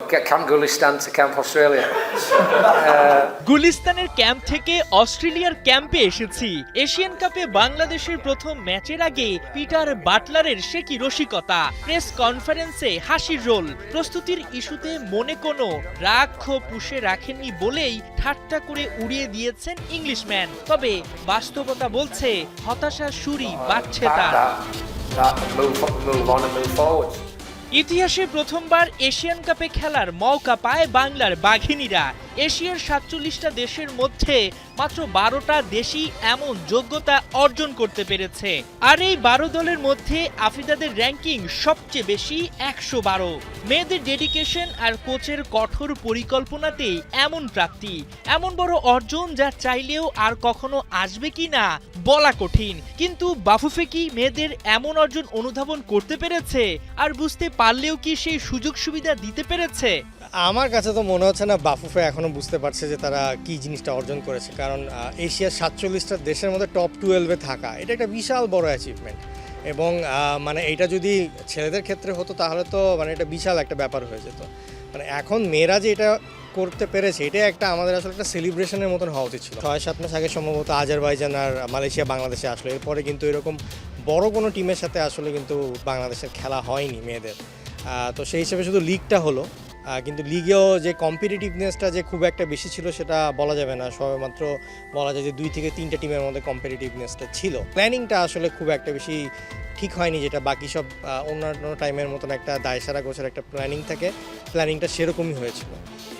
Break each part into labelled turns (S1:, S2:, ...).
S1: Camp Gulistan to Camp Australia.
S2: গুলিস্তানের camp থেকে অস্ট্রেলিয়ার ক্যাম্পে এসেছি। এশিয়ান কাপে বাংলাদেশের প্রথম ম্যাচের আগে পিটার বাটলারের সে কি রসিকতা, প্রেস কনফারেন্সে হাসির রোল, প্রস্তুতির ইস্যুতে মনে কোনো রাগ ক্ষোভ পুষে রাখেননি বলেই ঠাট্টা করে উড়িয়ে দিয়েছেন ইংলিশম্যান। তবে বাস্তবতা বলছে হতাশার সুরই বাড়ছে তার।
S1: Move on and move forward.
S2: ইতিহাসে প্রথমবার এশিয়ান কাপে খেলার মওকা পায় বাংলার বাঘিনীরা। এশিয়ার ৪৭টা দেশের মধ্যে মাত্র ১২টা দেশই এমন যোগ্যতা অর্জন করতে পেরেছে। আর এই ১২ দলের মধ্যে আফ্রিদাদের র্যাঙ্কিং সবচেয়ে বেশি ১১২। মেয়েদের ডেডিকেশন আর কোচের কঠোর পরিকল্পনাতেই এমন প্রাপ্তি, এমন বড় অর্জন যা চাইলেও আর কখনো আসবে কি না বলা কঠিন। কিন্তু বাফুফে কি মেয়েদের এমন অর্জন অনুধাবন করতে পেরেছে? আর বুঝতে পারলেও কি সেই সুযোগ সুবিধা দিতে পেরেছে?
S3: আমার কাছে তো মনে হচ্ছে না বাফুফে এখনো বুঝতে পারছে যে তারা কি জিনিসটা অর্জন করেছে। কারণ এশিয়ার ৪৭টা দেশের মধ্যে টপ 12-এ থাকা এটা একটা বিশাল বড় অ্যাচিভমেন্ট। এবং মানে এটা যদি ছেলেদের ক্ষেত্রে হতো তাহলে তো মানে এটা বিশাল একটা ব্যাপার হয়ে যেত। মানে এখন মেয়েরা যে এটা করতে পেরেছে এটা একটা আমাদের আসলে একটা সেলিব্রেশনের মতন হওয়া উচিত ছিল। ৬-৭ মাস আগে সম্ভবত আজারবাইজান আর মালয়েশিয়া বাংলাদেশে আসলো, এরপরে কিন্তু এরকম বড় কোনো টিমের সাথে আসলে কিন্তু বাংলাদেশের খেলা হয়নি মেয়েদের। তো সেই হিসেবে শুধু লিগটা হলো, কিন্তু লিগেও যে কম্পিটিটিভনেসটা যে খুব একটা বেশি ছিল সেটা বলা যাবে না। সবেমাত্র বলা যায় যে 2 থেকে 3টা টিমের মধ্যে কম্পিটিটিভনেসটা ছিল। প্ল্যানিংটা আসলে খুব একটা বেশি ঠিক হয়নি, যেটা বাকি সব অন্যান্য টাইমের মতন একটা দায়সারা গোছের একটা প্ল্যানিং থাকে, প্ল্যানিংটা সেরকমই হয়েছিল।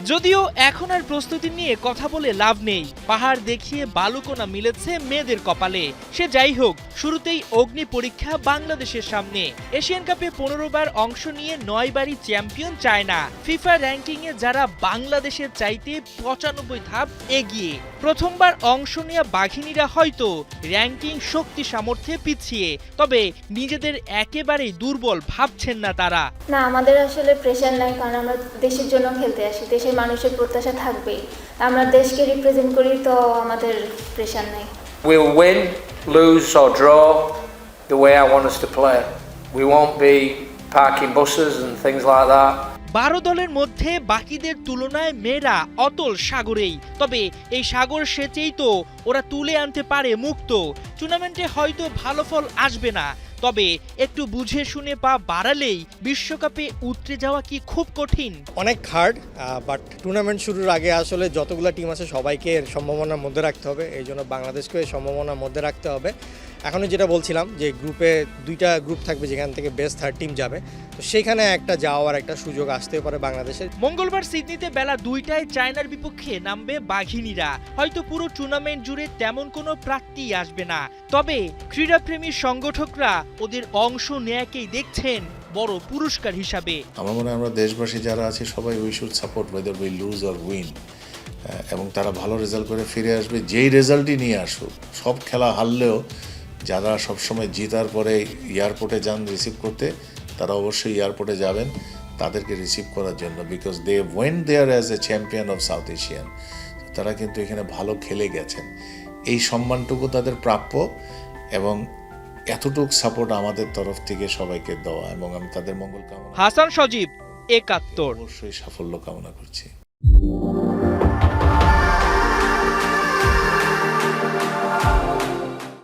S2: যদিও এখন আর প্রস্তুতি নিয়ে কথা বলে লাভ নেই, পাহাড় দেখিয়ে বালুকণা মিলেছে মেয়েদের কপালে। সে যাই হোক, শুরুতেই অগ্নি পরীক্ষা বাংলাদেশের সামনে। এশিয়ান কাপে 15 বার অংশ নিয়ে 9 বারই চ্যাম্পিয়ন চায়না। ফিফা র্যাঙ্কিংয়ে যারা বাংলাদেশের চাইতে 95 ধাপ এগিয়ে। প্রথমবার অংশ নেওয়া বাঘিনীরা হয়তো র্যাঙ্কিং শক্তি সামর্থ্যে পিছিয়ে, তবে নিজেদের একেবারেই দুর্বল ভাবছেন না তারা।
S4: না, আমাদের আসলে প্রেশার নাই, কারণ আমরা দেশের জন্য খেলতে আসি, দেশের মানুষের প্রত্যাশা থাকবেই। আমরা দেশকে রিপ্রেজেন্ট করি, তো আমাদের প্রেশার নাই।
S1: We'll win, lose or draw the way I want us to play. We won't be parking buses and things like that.
S2: 12 দলের মধ্যে বাকিদের তুলনায় মেয়েরা অতল সাগরেই। তবে এই সাগর সেচেই তো ওরা তুলে আনতে পারে মুক্ত। টুর্নামেন্টে হয়তো ভালো ফল আসবে না, তবে একটু বুঝে শুনে পা বাড়ালেই বিশ্বকাপে উতরে যাওয়া কি খুব কঠিন?
S3: অনেক হার্ড, বাট টুর্নামেন্ট শুরুর আগে আসলে যতগুলো টিম আছে সবাইকে এর সম্ভাবনার মধ্যে রাখতে হবে। এই জন্য বাংলাদেশকেও এই সম্ভাবনার মধ্যে রাখতে হবে। এখনও যেটা বলছিলাম যে গ্রুপে 2টা গ্রুপ থাকবে যেখান থেকে বেস্ট 3rd টিম যাবে, তো সেখানে একটা যাওয়ার একটা সুযোগ আসতে পারে বাংলাদেশের।
S2: মঙ্গলবার সিডনিতে বেলা 2টায় চায়নার বিপক্ষে নামবে বাঘিনীরা। হয়তো পুরো টুর্নামেন্ট জুড়ে তেমন কোনো প্রার্থী আসবে না, তবে ক্রীড়াপ্রেমী সংগঠকরা ওদের অংশ নেয়াকেই দেখছেন বড় পুরস্কার হিসাবে।
S5: আমার মনে হয় আমরা দেশবাসী যারা আছি সবাই we should support weather we loose or win, এবং তারা ভালো রেজাল্ট করে ফিরে আসবে। যেই রেজাল্টই নিয়ে আসুক, সব খেলা হারলেও যারা সবসময় জিতার পরে এয়ারপোর্টে যান রিসিভ করতে, তারা অবশ্যই এয়ারপোর্টে যাবেন তাদেরকে রিসিভ করার জন্য, because they went there as a champion of South Asian. তারা কিন্তু এখানে ভালো খেলে গেছেন, এই সম্মানটুকু তাদের প্রাপ্য, এবং এতটুকু সাপোর্ট আমাদের তরফ থেকে সবাইকে দেওয়া, এবং আমি তাদের মঙ্গল কামনা,
S2: হাসান সজীব, 71,
S5: অবশ্যই সাফল্য কামনা করছি।